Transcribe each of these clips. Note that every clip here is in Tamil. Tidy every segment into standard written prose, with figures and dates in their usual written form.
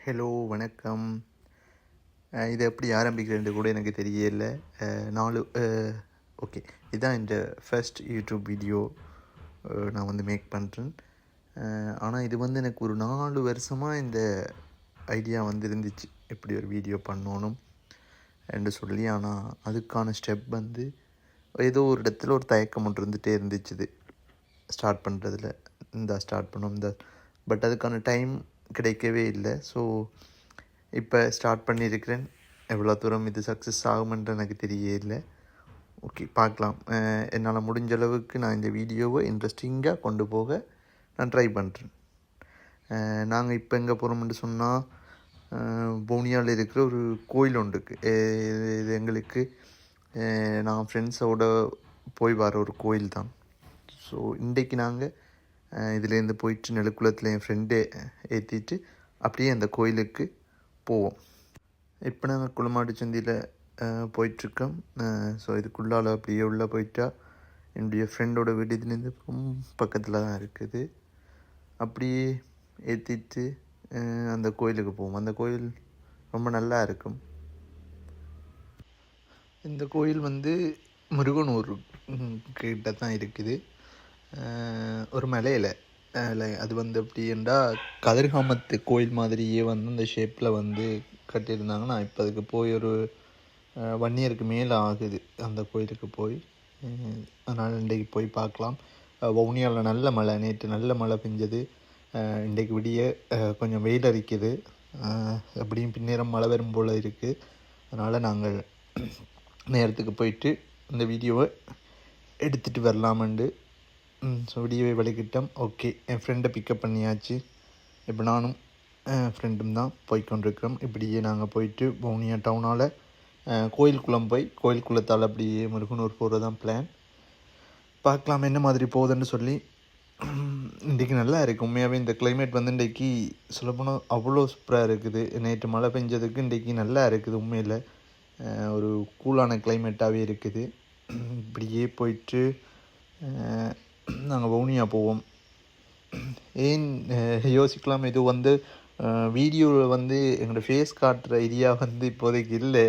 ஹலோ வணக்கம். இது எப்படி ஆரம்பிக்கிறேன்னு கூட எனக்கு தெரியல. ஓகே, இதுதான் இந்த ஃபர்ஸ்ட் யூடியூப் வீடியோ நான் வந்து மேக் பண்ணுறேன். ஆனால் இது வந்து எனக்கு ஒரு 4 வருஷமாக இந்த ஐடியா வந்து இருந்துச்சு, எப்படி ஒரு வீடியோ பண்ணணும் என்று சொல்லி. ஆனால் அதுக்கான ஸ்டெப் வந்து ஏதோ ஒரு இடத்துல ஒரு தயக்கம் ஒன்று இருந்துகிட்டே இருந்துச்சு ஸ்டார்ட் பண்ணுறதுல. ஸ்டார்ட் பண்ணோம் பட் அதுக்கான டைம் கிடைக்கவே இல்லை. ஸோ இப்போ ஸ்டார்ட் பண்ணியிருக்கிறேன். எவ்வளோ தூரம் இது சக்ஸஸ் ஆகுமென்று எனக்கு தெரியல. ஓகே, பார்க்கலாம். என்னால் முடிஞ்ச அளவுக்கு நான் இந்த வீடியோவை இன்ட்ரெஸ்டிங்காக கொண்டு போக நான் ட்ரை பண்ணுறேன். நாங்கள் இப்போ எங்கே போகிறோம்னு சொன்னால், போனியாவில் இருக்கிற ஒரு கோயில் ஒன்று இருக்குது. இது எங்களுக்கு நான் ஃப்ரெண்ட்ஸோடு போய் வர ஒரு கோயில் தான். ஸோ இன்றைக்கு நாங்கள் இதுலேருந்து போயிட்டு நெலுக்குளத்தில் என் ஃப்ரெண்டே ஏற்றிட்டு அப்படியே அந்த கோயிலுக்கு போவோம். இப்போ நாங்கள் குளமாட்டு சந்தியில் போயிட்டுருக்கோம். ஸோ இதுக்குள்ளால் அப்படியே உள்ளே போயிட்டா என்னுடைய ஃப்ரெண்டோட வீடு இதுலேருந்து ரொம்ப பக்கத்தில் தான் இருக்குது. அப்படியே ஏற்றிட்டு அந்த கோயிலுக்கு போவோம். அந்த கோயில் ரொம்ப நல்லா இருக்கும். இந்த கோயில் வந்து முருகனூர் கிட்ட தான் இருக்குது. ஒரு மலையில் அது வந்து எப்படின்னா கதிர்காமத்து கோயில் மாதிரியே வந்து அந்த ஷேப்பில் வந்து கட்டியிருந்தாங்க. நான் இப்போ அதுக்கு போய் ஒரு 1 இயருக்கு மேலே ஆகுது அந்த கோயிலுக்கு போய். அதனால் இன்றைக்கு போய் பார்க்கலாம். வவுனியாவில் நல்ல மழை, நேற்று நல்ல மழை பெஞ்சது. இன்றைக்கு விடிய கொஞ்சம் வெயில் அடிக்குது. அப்படியும் பின்னேரம் மழை வரும் போல் இருக்குது. அதனால் நாங்கள் நேரத்துக்கு போயிட்டு இந்த வீடியோவை எடுத்துகிட்டு வரலாமண்டு ஸோ வீடியோவை வலிக்கிட்டோம். ஓகே, என் ஃப்ரெண்டை பிக்கப் பண்ணியாச்சு. இப்போ நானும் ஃப்ரெண்டும் தான் போய்கொண்டிருக்கிறோம். இப்படியே நாங்கள் போயிட்டு வவுனியா டவுனால் கோயிலுக்குளம் போய் கோயிலுக்குளத்தால் அப்படியே முருகனூர் போகிறது தான் பிளான். பார்க்கலாம் என்ன மாதிரி போகுதுன்னு சொல்லி. இன்றைக்கி நல்லா இருக்குது உண்மையாகவே. இந்த கிளைமேட் வந்து இன்றைக்கி சொல்லப்போனால் அவ்வளோ சூப்பராக இருக்குது. நேற்று மழை பெஞ்சதுக்கு இன்றைக்கி நல்லா இருக்குது. உண்மையில் ஒரு கூலான கிளைமேட்டாகவே இருக்குது. இப்படியே போயிட்டு நாங்கள் வவுனியா போவோம். ஏன் யோசிக்கலாம், இது வந்து வீடியோவில் வந்து எங்களோட ஃபேஸ் காட்டுற ஐடியா வந்து இப்போதைக்கு இல்லை.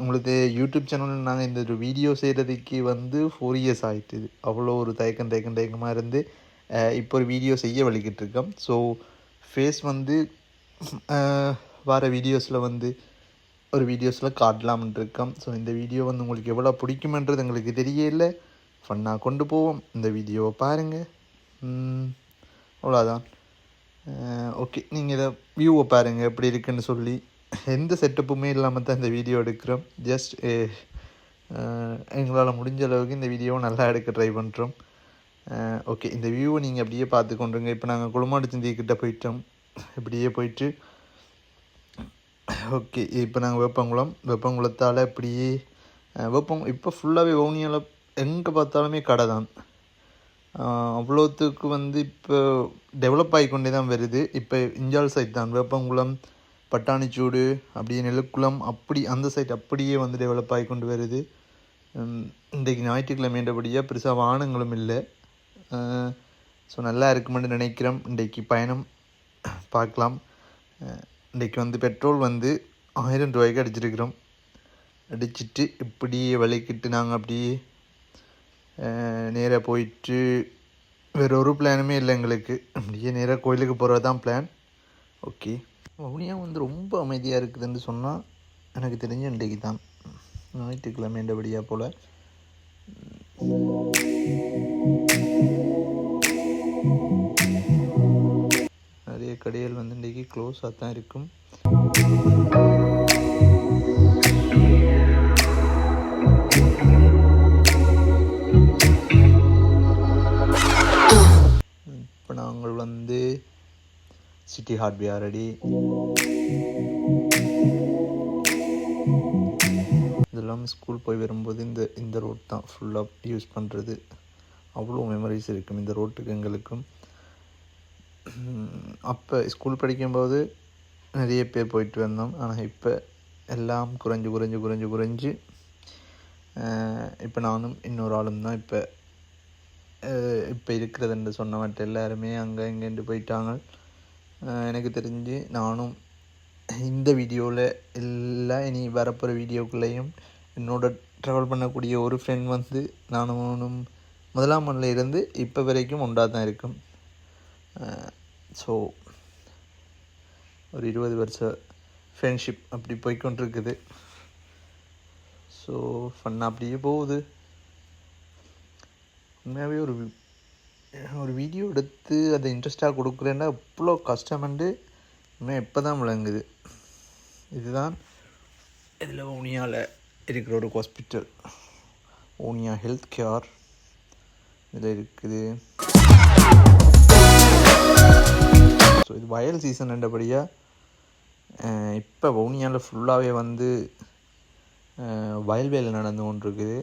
உங்களுக்கு யூடியூப் சேனலில் நாங்கள் இந்த ஒரு வீடியோ செய்கிறதுக்கு வந்து 4 years ஆகிட்டுது. அவ்வளோ ஒரு தயக்கமாக இருந்து இப்போ ஒரு வீடியோ செய்ய வலிக்கிட்டு இருக்கோம். ஸோ ஃபேஸ் வந்து வர வீடியோஸில் வந்து ஒரு வீடியோஸில் காட்டலாம்னு இருக்கோம். ஸோ இந்த வீடியோ வந்து உங்களுக்கு எவ்வளோ பிடிக்குமென்றது எங்களுக்கு தெரியல. ஃபன்னாக கொண்டு போவோம். இந்த வீடியோவை பாருங்கள். அவ்வளோதான். ஓகே, நீங்கள் இதை வியூவை பாருங்கள் எப்படி இருக்குன்னு சொல்லி. எந்த செட்டப்புமே இல்லாமல் தான் இந்த வீடியோ எடுக்கிறோம். ஜஸ்ட் எங்களால் முடிஞ்ச அளவுக்கு இந்த வீடியோவை நல்லா எடுக்க ட்ரை பண்ணுறோம். ஓகே, இந்த வியூவை நீங்கள் அப்படியே பார்த்து கொண்டுருங்க. இப்போ நாங்கள் குளமாட்டு சந்திக்கிட்ட போயிட்டோம். இப்படியே போயிட்டு ஓகே, இப்போ நாங்கள் வெப்பங்குளத்தால் இப்படியே இப்போ ஃபுல்லாகவே வவுனியாவில் எங்கே பார்த்தாலுமே கடை தான். அவ்வளோத்துக்கு வந்து இப்போ டெவலப் ஆகிக்கொண்டே தான் வருது. இப்போ இஞ்சால் சைட் தான் வேப்பங்குளம், பட்டாணிச்சூடு, அப்படியே நெல்லுக்குளம், அப்படி அந்த சைட் அப்படியே வந்து டெவலப் ஆகி கொண்டு வருது. இன்றைக்கு ஞாயிற்றுக்கிழமைன்றபடியாக பெருசாக வாகனங்களும் இல்லை. ஸோ நல்லா இருக்குமென்னு நினைக்கிறோம். இன்றைக்கு பயணம் பார்க்கலாம். இன்றைக்கு வந்து பெட்ரோல் வந்து 1000 ரூபாய்க்கு அடிச்சிருக்கிறோம். அடிச்சுட்டு இப்படியே வலிக்கிட்டு நாங்கள் அப்படியே நேராக போயிட்டு வேறு ஒரு பிளானுமே இல்லை எங்களுக்கு. அப்படியே நேராக கோயிலுக்கு போகிறது தான் பிளான். ஓகே, வவுனியா வந்து ரொம்ப அமைதியாக இருக்குதுன்னு சொன்னால் எனக்கு தெரிஞ்ச இன்றைக்கு தான் ஞாயிற்றுக்கிழமைன்றபடியாக போல். நிறைய கடைகள் வந்து இன்றைக்கி க்ளோஸாக தான் இருக்கும். இப்போ நாங்கள் வந்து சிட்டி ஹார்ட்வேர் ரெடி. இதெல்லாம் ஸ்கூல் போய் வரும்போது இந்த ரோட் தான் ஃபுல்லாக யூஸ் பண்ணுறது. அவ்வளோ மெமரிஸ் இருக்கும் இந்த ரோட்டுக்கு எங்களுக்கும். அப்போ ஸ்கூல் படிக்கும்போது நிறைய பேர் போயிட்டு வந்தோம். ஆனால் இப்போ எல்லாம் குறைஞ்சு இப்போ நானும் இன்னொரு ஆளும் தான் இப்போ இருக்கிறதுன்னு சொன்ன மட்டும் எல்லாருமே அங்கே இங்கேண்டு போயிட்டாங்க. எனக்கு தெரிஞ்சு நானும் இந்த வீடியோவில் எல்லாம் இனி வரப்போகிற வீடியோக்குள்ளேயும் என்னோட ட்ராவல் பண்ணக்கூடிய ஒரு ஃப்ரெண்ட் வந்து நானும் முதலாம் மண்ணில் இருந்து இப்போ வரைக்கும் ஒன்றாக தான் இருக்கும். ஸோ ஒரு 20 வருஷ ஃப்ரெண்ட்ஷிப் அப்படி போய்கொண்டிருக்குது. ஸோ ஃபன்னாக அப்படியே போகுது. உண்மையாகவே ஒரு வீடியோ எடுத்து அதை இன்ட்ரெஸ்டாக கொடுக்குறேன்னா இவ்வளோ கஷ்டமண்டு உண்மையாக இப்போ தான் விளங்குது. இதுதான் இதில் ஊனியாவில் இருக்கிற ஒரு ஹாஸ்பிட்டல், ஊனியா ஹெல்த் கேர் இதில் இருக்குது. ஸோ இது வயல் சீசன் என்றபடியாக இப்போ ஊனியாவில் ஃபுல்லாகவே வந்து வயல் வேலை நடந்து கொண்டிருக்குது.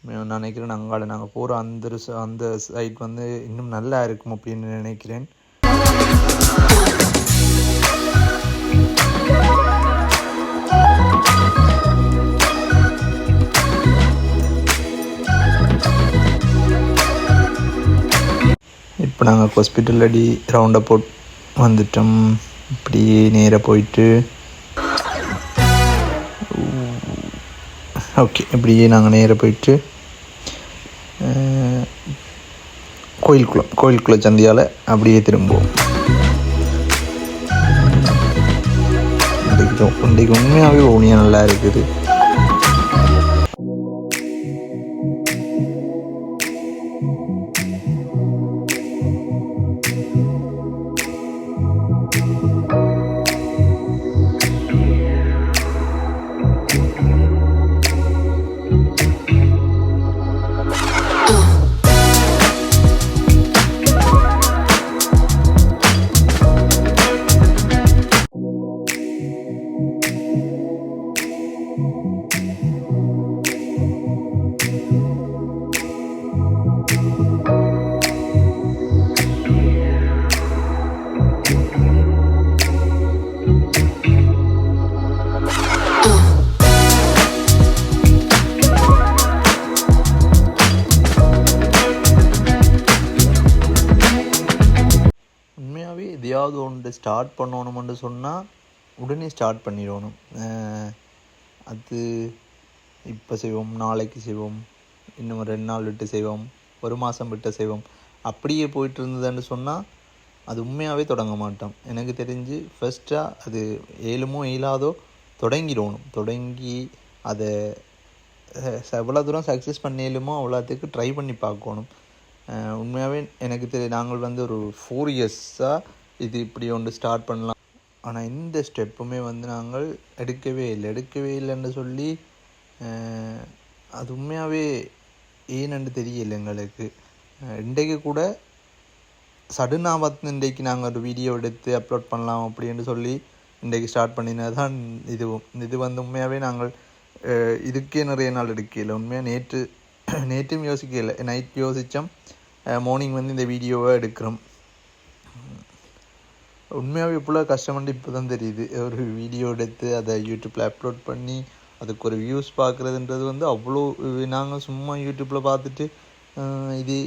நான் நினைக்கிறேன் நாங்கள் போகிற அந்த சைட் வந்து இன்னும் நல்லா இருக்கும் அப்படின்னு நினைக்கிறேன். இப்போ நாங்கள் ஹாஸ்பிட்டல் அடி ரவுண்ட் அப் வந்துட்டோம். இப்படி நேராக போயிட்டு ஓகே இப்படியே நாங்கள் நேராக போயிட்டு கோயிலுக்குள்ள சந்தியால் அப்படியே திரும்புவோம். இன்றைக்கு உண்மையாகவே ஊனியா நல்லா இருக்குது. எதையாவது ஒன்று ஸ்டார்ட் பண்ணணுமென்று சொன்னால் உடனே ஸ்டார்ட் பண்ணிடணும். அது இப்போ செய்வோம், நாளைக்கு செய்வோம், இன்னும் 2 நாள் விட்டு செய்வோம், 1 மாதம் விட்டு செய்வோம், அப்படியே போயிட்டு இருந்ததுன்னு சொன்னால் அது உண்மையாகவே தொடங்க மாட்டோம். எனக்கு தெரிஞ்சு ஃபஸ்ட்டாக அது ஏழுமோ இயலாதோ தொடங்கி அதை எவ்வளோ தூரம் சக்ஸஸ் பண்ணேலுமோ அவ்வளோத்துக்கு ட்ரை பண்ணி பார்க்கணும். உண்மையாகவே எனக்கு நாங்கள் வந்து ஒரு 4 இயர்ஸாக இது இப்படி ஒன்று ஸ்டார்ட் பண்ணலாம், ஆனால் இந்த ஸ்டெப்புமே வந்து நாங்கள் எடுக்கவே இல்லைன்னு சொல்லி அது உண்மையாகவே ஏன்னு தெரியல எங்களுக்கு. இன்றைக்கு கூட சடனாக பார்த்து இன்றைக்கு நாங்கள் ஒரு வீடியோ எடுத்து அப்லோட் பண்ணலாம் அப்படின்னு சொல்லி இன்றைக்கு ஸ்டார்ட் பண்ணினதான் இது வந்து உண்மையாகவே நாங்கள் இதுக்கே நிறைய நாள் எடுக்கல. உண்மையாக நேற்றும் யோசிக்கல, நைட் யோசித்தோம், மார்னிங் வந்து இந்த வீடியோவை எடுக்கிறோம். உண்மையாகவே இவ்வளோ கஷ்டப்பட்டு இப்போ தான் தெரியுது. ஒரு வீடியோ எடுத்து அதை யூடியூப்பில் அப்லோட் பண்ணி அதுக்கு ஒரு வியூஸ் பார்க்குறதுன்றது வந்து அவ்வளோ. நாங்கள் சும்மா யூடியூப்பில் பார்த்துட்டு இது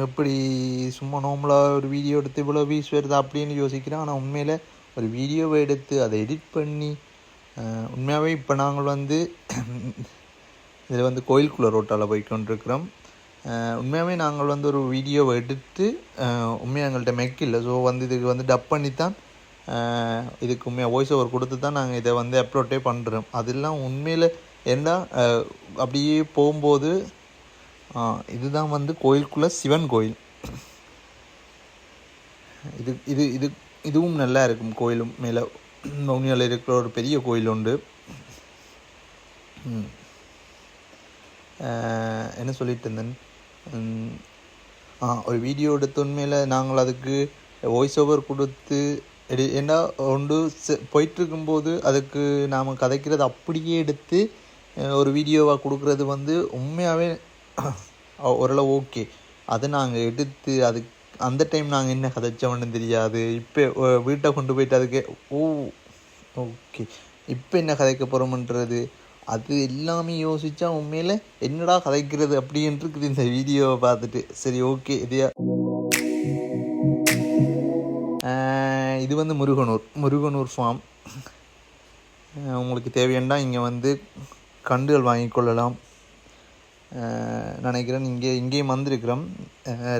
எப்படி சும்மா நார்மலாக ஒரு வீடியோ எடுத்து இவ்வளோ வியூஸ் வருது அப்படின்னு யோசிக்கிறோம். ஆனால் உண்மையில் ஒரு வீடியோவை எடுத்து அதை எடிட் பண்ணி உண்மையாகவே இப்போ நாங்கள் வந்து இதில் வந்து கோயிலுக்குள்ளே ரோட்டால் போய்கொண்டிருக்கிறோம். உண்மையாகவே நாங்கள் வந்து ஒரு வீடியோவை எடுத்து உண்மையாக எங்கள்கிட்ட மெக் இல்லை. ஸோ வந்து இதுக்கு வந்து டப் பண்ணி தான் இதுக்கு உண்மையாக வாய்ஸ் ஓவர் கொடுத்து தான் நாங்கள் இதை வந்து அப்லோட்டே பண்ணுறோம். அதெல்லாம் உண்மையில் என்ன அப்படியே போகும்போது இதுதான் வந்து கோயிலுக்குள்ளே சிவன் கோயில். இதுவும் நல்லா இருக்கும். கோயிலும் மேலே உண்மையில் இருக்கிற ஒரு பெரிய கோயில் உண்டு. என்ன சொல்லிட்டு இருந்தேன், ஒரு வீடியோ எடுத்த உண்மையில் நாங்கள் அதுக்கு வாய்ஸ் ஓவர் கொடுத்து ஏன்னா ஒன்று போயிட்டுருக்கும்போது அதுக்கு நாம் கதைக்கிறது அப்படியே எடுத்து ஒரு வீடியோவாக கொடுக்குறது வந்து உண்மையாகவே ஓரளவு ஓகே. அதை நாங்கள் எடுத்து அதுக்கு அந்த டைம் நாங்கள் என்ன கதைச்சோன்னு தெரியாது. இப்போ வீட்டை கொண்டு போயிட்டு அதுக்கு ஓகே இப்போ என்ன கதைக்க போகிறோம்ன்றது அது எல்லாமே யோசித்தா உண்மையில் என்னடா கதைக்கிறது அப்படின்ட்டு இந்த வீடியோவை பார்த்துட்டு. சரி ஓகே இதையா இது வந்து முருகனூர் ஃபார்ம். உங்களுக்கு தேவையாண்டா இங்கே வந்து கன்றுகள் வாங்கிக்கொள்ளலாம். நினைக்கிறேன் இங்கேயும் வந்திருக்கிறோம்,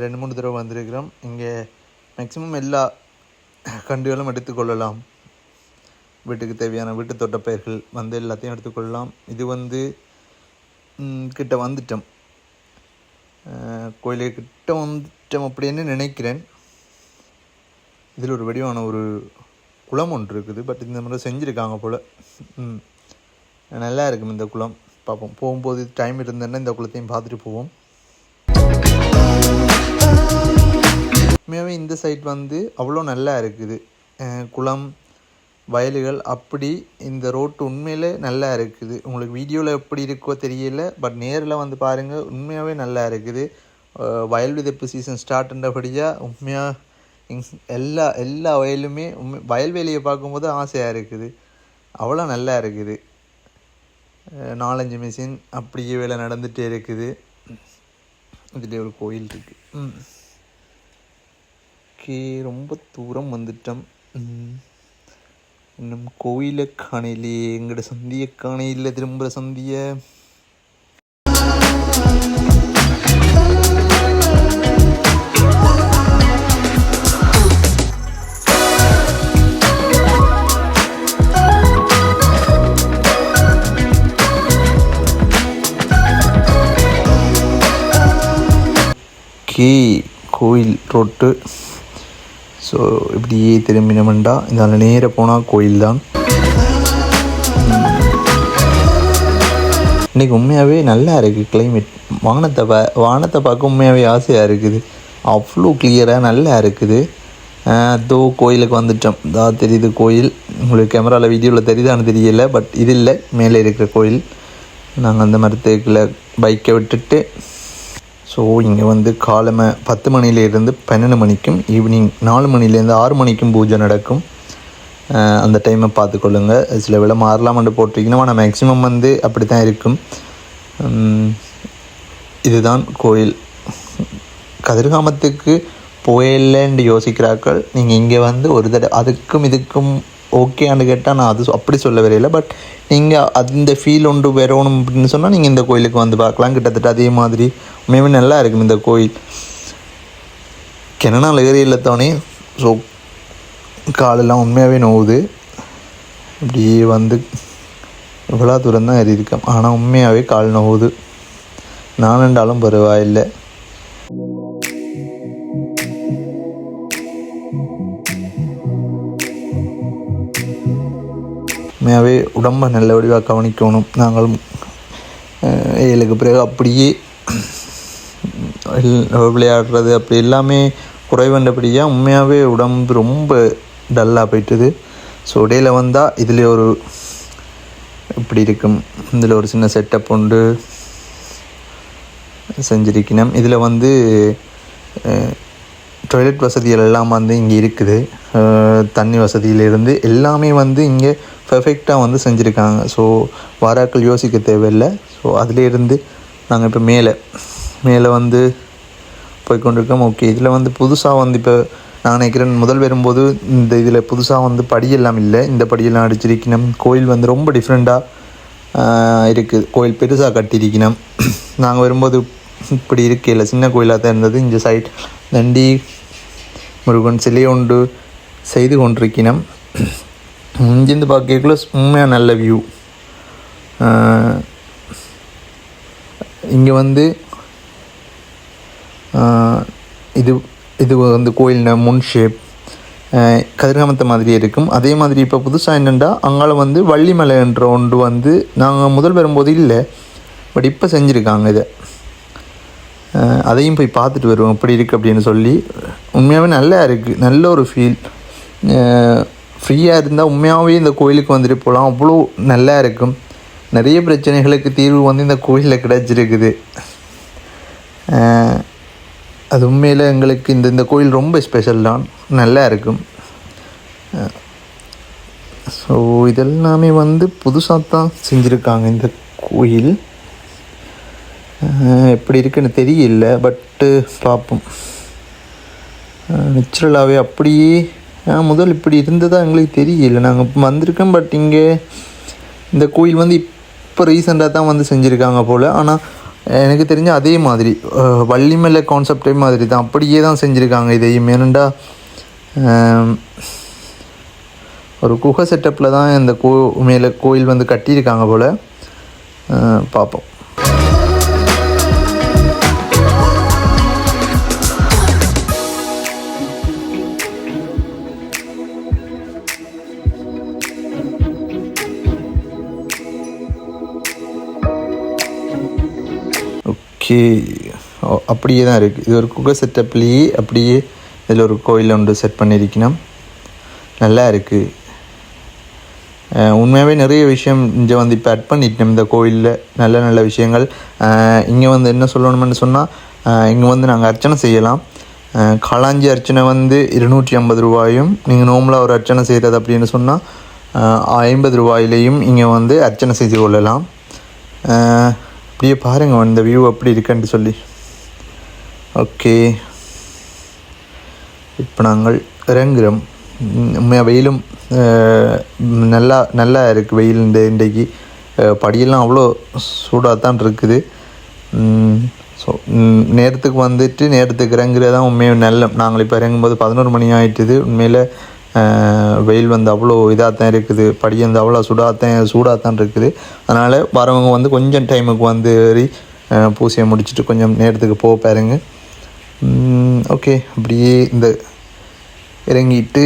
2-3 தடவை வந்திருக்கிறோம். இங்கே மேக்ஸிமம் எல்லா கன்றுகளும் எடுத்துக்கொள்ளலாம். வீட்டுக்கு தேவையான வீட்டு தோட்டப்பயிர்கள் வந்து எல்லாத்தையும் எடுத்துக்கொள்ளலாம். இது வந்து கிட்ட வந்துட்டோம், கோயிலுக்கிட்ட வந்துட்டோம் அப்படின்னு நினைக்கிறேன். இதில் ஒரு வடிவான ஒரு குளம் ஒன்று இருக்குது, பட் இந்த முறை செஞ்சுருக்காங்க போல். நல்லா இருக்கும் இந்த குளம். பார்ப்போம், போகும்போது டைம் இருந்தேன்னா இந்த குளத்தையும் பார்த்துட்டு போவோம். உண்மையாகவே இந்த சைட் வந்து அவ்வளோ நல்லா இருக்குது, குளம் வயல்கள் அப்படி. இந்த ரோட்டு உண்மையிலே நல்லா இருக்குது. உங்களுக்கு வீடியோவில் எப்படி இருக்கோ தெரியல, பட் நேரில் வந்து பாருங்கள், உண்மையாகவே நல்லா இருக்குது. வயல் விதைப்பு சீசன் ஸ்டார்ட்ன்றபடியாக உண்மையாக எல்லா வயலுமே வயல்வெளியை பார்க்கும்போது ஆசையாக இருக்குது. அவ்வளோ நல்லா இருக்குது. 4-5 மிஷின் அப்படியே வேலை நடந்துகிட்டே இருக்குது. இதில் ஒரு கோயில் இருக்குது. ஓகே, ரொம்ப தூரம் வந்துட்டோம். இன்னும் கோயிலை காணையிலே, எங்களோட சந்தியை காணையில், திரும்புகிற சந்தியை. கோயில் ரோட்டு. ஸோ இப்படியே திரும்பினோம்டா இந்த நேர போனால் கோயில் தான். இன்றைக்கி உண்மையாகவே நல்லா இருக்குது கிளைமேட். வானத்தை பார்க்க உண்மையாகவே ஆசையாக இருக்குது. அவ்வளோ கிளியராக நல்லா இருக்குது. அதோ கோயிலுக்கு வந்துட்டோம். தான் தெரியுது கோயில். உங்களுக்கு கேமராவில் வீடியோவில் தெரியுதான்னு தெரியலை, பட் இது இல்லை, மேலே இருக்கிற கோயில். நாங்கள் அந்த மரத்துக்குள்ளே பைக்கை விட்டுட்டு, ஸோ இங்கே வந்து காலமை 10 மணிலேருந்து 12 மணிக்கும், ஈவினிங் 4 மணிலேருந்து 6 மணிக்கும் பூஜை நடக்கும். அந்த டைமை பார்த்துக்கொள்ளுங்கள். சில வேளை மாறலாமண்டு போட்டிருக்கணும், ஆனால் மேக்ஸிமம் வந்து அப்படி தான் இருக்கும். இதுதான் கோயில். கதிர்காமத்துக்கு போயிடலன்னு யோசிக்கிறார்கள். நீங்கள் இங்கே வந்து ஒரு தடவை அதுக்கும் இதுக்கும் ஓகேன்னு கேட்டால் நான் அது அப்படி சொல்ல வரையில, பட் நீங்கள் அந்த ஃபீல் ஒன்று வரணும் அப்படின்னு சொன்னால் நீங்கள் இந்த கோயிலுக்கு வந்து பார்க்கலாம். கிட்டத்தட்ட அதே மாதிரி உண்மையுமே நல்லா இருக்கும் இந்த கோயில். கிணநாள் ஏரியில் தானே, ஸோ காலெல்லாம் உண்மையாகவே நோவுது. இப்படியே வந்து இவ்வளோ தூரம் தான் ஏறி இருக்கேன், ஆனால் உண்மையாகவே கால் நோவுது. நானுண்டாலும் பரவாயில்லை. உண்மையாகவே உடம்பை நல்ல வடிவாக கவனிக்கணும். நாங்களும் 7க்கு பிறகு அப்படியே விளையாடுறது அப்படி எல்லாமே குறைவண்டபடியாக உண்மையாகவே உடம்பு ரொம்ப டல்லாக போயிட்டுது. ஸோ இடையில் வந்தால் இதில் ஒரு இப்படி இருக்கும். இதில் ஒரு சின்ன செட்டப் உண்டு செஞ்சிருக்கணும். இதில் வந்து டாய்லெட் வசதிகள் எல்லாம் வந்து இங்கே இருக்குது. தண்ணி வசதியிலேருந்து எல்லாமே வந்து இங்கே பெர்ஃபெக்டாக வந்து செஞ்சுருக்காங்க. ஸோ வாராக்கள் யோசிக்க தேவையில்லை. ஸோ அதிலேருந்து நாங்கள் இப்போ மேலே வந்து போய்கொண்டிருக்கோம். ஓகே, இதில் வந்து புதுசாக வந்து இப்போ நான் நினைக்கிறேன் முதல் வரும்போது இந்த இதில் புதுசாக வந்து படியெல்லாம் இல்லை, இந்த படியெல்லாம் அடிச்சிருக்கணும். கோயில் வந்து ரொம்ப டிஃப்ரெண்ட்டாக இருக்குது. கோயில் பெருசாக கட்டியிருக்கணும். நாங்கள் வரும்போது இப்படி இருக்கையில் சின்ன கோயிலாக தான் இருந்தது. இந்த சைட் தண்டி முருகன் சிலையை ஒன்று செய்து கொண்டிருக்கணும். இங்கேருந்து பார்க்கக்குள்ள உண்மையாக நல்ல வியூ. இங்கே வந்து இது வந்து கோயில் முன் ஷேப் கதிர்காமத்தை மாதிரியே இருக்கும். அதே மாதிரி இப்போ புதுசாக என்னென்னா அங்கால வந்து வள்ளிமலை என்ற ஒன்று வந்து நாங்கள் முதல் வரும்போது இல்லை, பட் இப்போ செஞ்சுருக்காங்க இதை. அதையும் போய் பார்த்துட்டு வருவோம் எப்படி இருக்குது அப்படின்னு சொல்லி. உண்மையாகவே நல்லா இருக்குது, நல்ல ஒரு ஃபீல். ஃப்ரீயாக இருந்தால் உண்மையாகவே இந்த கோயிலுக்கு வந்துட்டு போகலாம், அவ்வளோ நல்லா இருக்கும். நிறைய பிரச்சனைகளுக்கு தீர்வு வந்து இந்த கோயிலில் கிடச்சிருக்குது. அது உண்மையில் எங்களுக்கு இந்த கோயில் ரொம்ப ஸ்பெஷல் தான், நல்லா இருக்கும். ஸோ இதெல்லாமே வந்து புதுசாக தான் செஞ்சுருக்காங்க இந்த கோயில். எப்படி இருக்குன்னு தெரியல, பட்டு பார்ப்போம். நேச்சுரலாகவே அப்படியே முதல் இப்படி இருந்ததா எங்களுக்கு தெரியல. நாங்கள் இப்போ வந்திருக்கோம். பட் இங்கே இந்த கோயில் வந்து இப்போ ரீசெண்டாக தான் வந்து செஞ்சுருக்காங்க போல். ஆனால் எனக்கு தெரிஞ்ச அதே மாதிரி வள்ளிமலை கான்செப்டே மாதிரி தான் அப்படியே தான் செஞ்சுருக்காங்க. இதையும் ஏனண்டா ஒரு குகை செட்டப்பில் தான் இந்த மேலே கோயில் வந்து கட்டியிருக்காங்க போல். பார்ப்போம். ஓகே, அப்படியே தான் இருக்குது. இது ஒரு குகை செட்டப்லேயே அப்படியே இதில் ஒரு கோயில் ஒன்று செட் பண்ணியிருக்கணும். நல்லா இருக்குது. உண்மையாகவே நிறைய விஷயம் இங்கே வந்து இப்போ ஆட் பண்ணிட்டோம் இந்த கோயிலில். நல்ல நல்ல விஷயங்கள். இங்கே வந்து என்ன சொல்லணும்னு சொன்னால், இங்கே வந்து நாங்கள் அர்ச்சனை செய்யலாம். காளாஞ்சி அர்ச்சனை வந்து 250 ரூபாயும், நீங்கள் நார்மலாக ஒரு அர்ச்சனை செய்கிறது அப்படின்னு சொன்னால் 50 ரூபாயிலையும் இங்கே வந்து அர்ச்சனை செய்து கொள்ளலாம். அப்படியே பாருங்கள் இந்த வியூ எப்படி இருக்குன்னு சொல்லி. ஓகே, இப்போ நாங்கள் இறங்குறோம். உண்மையாக வெயிலும் நல்லா இருக்குது. வெயில் இன்றைக்கு படியெல்லாம் அவ்வளோ சூடாக தான் இருக்குது. ஸோ நேரத்துக்கு வந்துட்டு நேரத்துக்கு இறங்குறது தான் உண்மையாக நல்ல. நாங்கள் இப்போ இறங்கும்போது 11 மணி ஆகிட்டுது. உண்மையில் வெயில் வந்து அவ்வளோ இதாக தான் இருக்குது. படி வந்து அவ்வளோ சூடாக தான் இருக்குது. அதனால் வரவங்க வந்து கொஞ்சம் டைமுக்கு வந்து ஏறி பூசையை முடிச்சுட்டு கொஞ்சம் நேரத்துக்கு போக பாருங்க. ஓகே, அப்படியே இந்த இறங்கிட்டு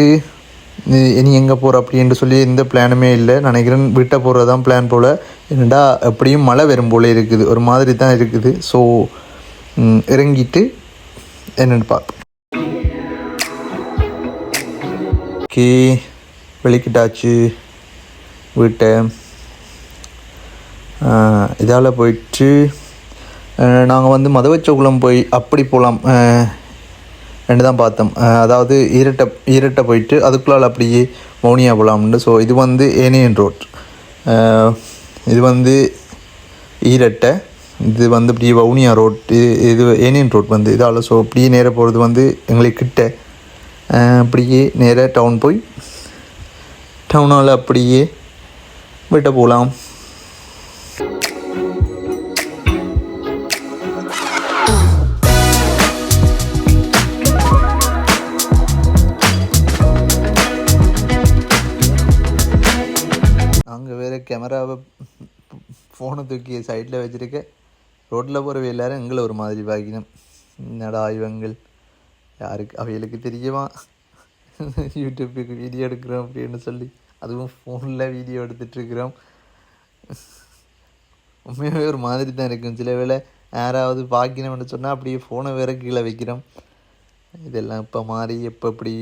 இனி எங்கே போகிற அப்படின்ட்டு சொல்லி எந்த பிளானுமே இல்லை. நினைக்கிறேன் வீட்டை போகிறது தான் பிளான் போல். என்னடா எப்படியும் மழை வரும் போல் இருக்குது, ஒரு மாதிரி தான் இருக்குது. ஸோ இறங்கிட்டு என்னென்னு பார்ப்போம். ஓகே, வெளிக்கிட்டாச்சு வீட்டை. இதால் போயிட்டு நாங்கள் வந்து மதவச்சகுளம் போய் அப்படி போகலாம் ரெண்டு தான் பார்த்தோம். அதாவது ஈரட்டை போயிட்டு அதுக்குள்ளால் அப்படியே மௌனியா போகலாம்னு. ஸோ இது வந்து ஏனியன் ரோட், இது வந்து ஈரட்டை, இது வந்து இப்படி வவுனியா ரோட், இது ஏனியன் ரோட் வந்து இதால். ஸோ அப்படியே நேராக போகிறது வந்து எங்களுக்கு கிட்ட. அப்படியே நேராக டவுன் போய் டவுனால் அப்படியே வீட்டை போகலாம். கேமராவை ஃபோனை தூக்கி சைடில் வச்சுருக்க ரோட்டில் போகிற எல்லோரும் எங்களை ஒரு மாதிரி பார்க்கணும். என்னடா இவங்கள் யாருக்கு அவைகளுக்கு தெரியுமா யூடியூப்புக்கு வீடியோ எடுக்கிறோம் அப்படின்னு சொல்லி, அதுவும் ஃபோனில் வீடியோ எடுத்துகிட்ருக்குறோம். உண்மையாகவே ஒரு மாதிரி தான் இருக்கும். சில வேளை யாராவது பார்க்கணும்னு சொன்னால் அப்படியே ஃபோனை வேறு கீழே வைக்கிறோம். இதெல்லாம் இப்போ மாறி எப்போ இப்படி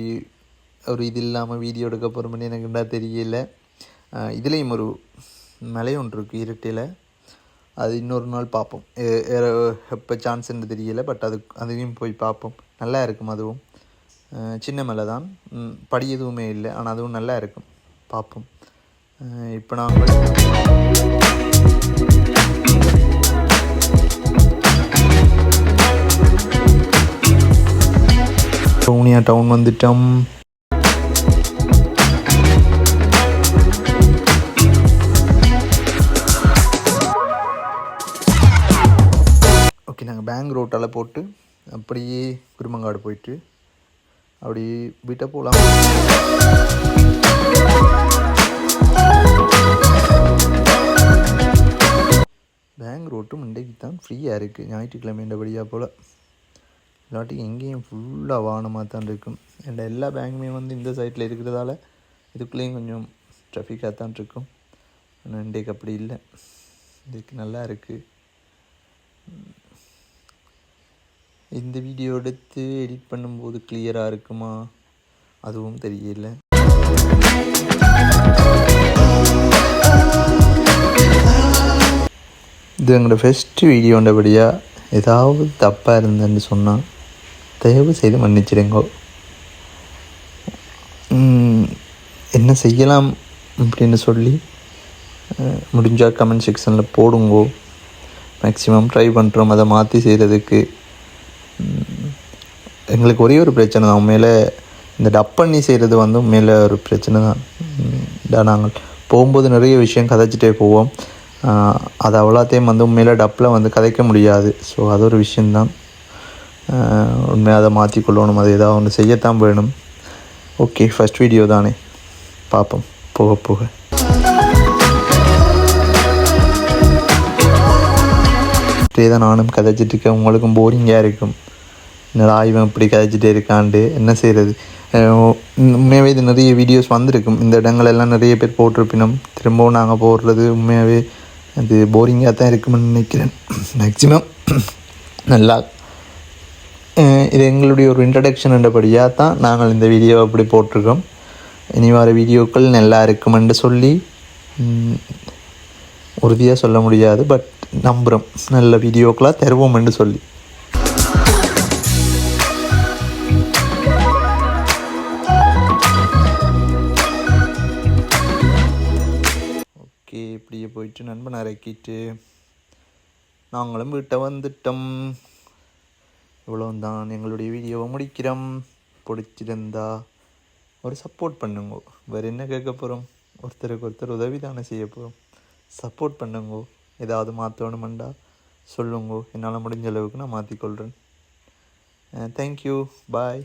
ஒரு இது இல்லாமல் வீடியோ எடுக்க போகிறோம்னு எனக்கு என்ன தெரியல. இதுலேயும் ஒரு மலை ஒன்று இருக்குது இருட்டில். அது இன்னொரு நாள் பார்ப்போம். எப்போ சான்ஸ்ன்னு தெரியல. பட் அதையும் போய் பார்ப்போம். நல்லா இருக்கும். அதுவும் சின்ன மலை தான், படி எதுவுமே இல்லை. ஆனால் அதுவும் நல்லா இருக்கும். பார்ப்போம். இப்போ நாங்கள் வவுனியா டவுன் வந்துட்டோம். ஓகே, நாங்கள் பேங்க் ரோட்டால் போட்டு அப்படியே குருமங்காடு போயிட்டு அப்படியே வீட்டை போகலாம். பேங்க் ரோட்டும் இன்றைக்கு தான் ஃப்ரீயாக இருக்குது, ஞாயிற்றுக்கிழமைன்றபடியாக போல். இல்லாட்டி எங்கேயும் ஃபுல்லாக வாகனமாக தான் இருக்கும். எல்லா பேங்குமே வந்து இந்த சைட்டில் இருக்கிறதால இதுக்குள்ளேயும் கொஞ்சம் ட்ராஃபிக்காக தான் இருக்கும். ஆனால் இன்றைக்கு அப்படி இல்லை. இதுக்கு நல்லா இருக்குது. இந்த வீடியோ எடுத்து எடிட் பண்ணும்போது கிளியராக இருக்குமா அதுவும் தெரியல. இது எங்களோட ஃபஸ்ட்டு வீடியோன்றபடியாக ஏதாவது தப்பாக இருந்தேன்னு சொன்னால் தயவு செய்து மன்னிச்சிடுங்கோ. என்ன செய்யலாம் அப்படின்னு சொல்லி முடிஞ்சால் கமெண்ட் செக்ஷனில் போடுங்கோ. மேக்ஸிமம் ட்ரை பண்ணுறோம் அதை மாற்றி செய்கிறதுக்கு. எங்களுக்கு ஒரே ஒரு பிரச்சனை தான். உண்மையில் இந்த டப் பண்ணி செய்கிறது வந்து உண்மையில் ஒரு பிரச்சனை தான். நாங்கள் போகும்போது நிறைய விஷயம் கதைச்சிட்டே போவோம். அது அவ்வளோத்தையும் வந்து உண்மையில் டப்பில் வந்து கதைக்க முடியாது. ஸோ அது ஒரு விஷயந்தான். உண்மையாக அதை மாற்றிக்கொள்ளணும். அது ஏதாவது ஒன்று செய்யத்தான் வேணும். ஓகே, ஃபஸ்ட் வீடியோ தானே, பார்ப்போம் போக போக. இப்படியே தான் நானும் கதைச்சிட்ருக்கேன். உங்களுக்கும் போரிங்காக இருக்கும். என்னடா இவன் இப்படி கதைச்சிட்டே இருக்காண்டு என்ன செய்கிறது. உண்மையாகவே இது நிறைய வீடியோஸ் வந்திருக்கும். இந்த இடங்களெல்லாம் நிறைய பேர் போட்டிருப்பினோம். திரும்பவும் நாங்கள் போடுறது உண்மையாகவே அது போரிங்காக தான் இருக்குமென்னு நினைக்கிறேன். மேக்ஸிமம் நல்லா இது எங்களுடைய ஒரு இன்ட்ரடக்ஷன் என்றபடியாக தான் நாங்கள் இந்த வீடியோவை அப்படி போட்டிருக்கோம். இனி வர வீடியோக்கள் நல்லா இருக்குமென்று சொல்லி உறுதியாக சொல்ல முடியாது. பட் நம்புகிறோம் நல்ல வீடியோக்களாக தருவோம் என்று சொல்லி. ஓகே, இப்படியே போயிட்டு நண்பன் இறக்கிட்டு நாங்களும் வீட்டை வந்துட்டோம். இவ்வளோதான், எங்களுடைய வீடியோவை முடிக்கிறோம். பிடிச்சிருந்தா ஒரு சப்போர்ட் பண்ணுங்க. வேறு என்ன கேட்க போகிறோம்? ஒருத்தருக்கு ஒருத்தர் உதவி தானே செய்ய போகிறோம். சப்போர்ட் பண்ணுங்க. ஏதாவது மாற்றணுமெண்டா சொல்லுங்க. என்னால் முடிஞ்ச அளவுக்கு நான் மாற்றிக்கொள்கிறேன். தேங்க்யூ, பாய்.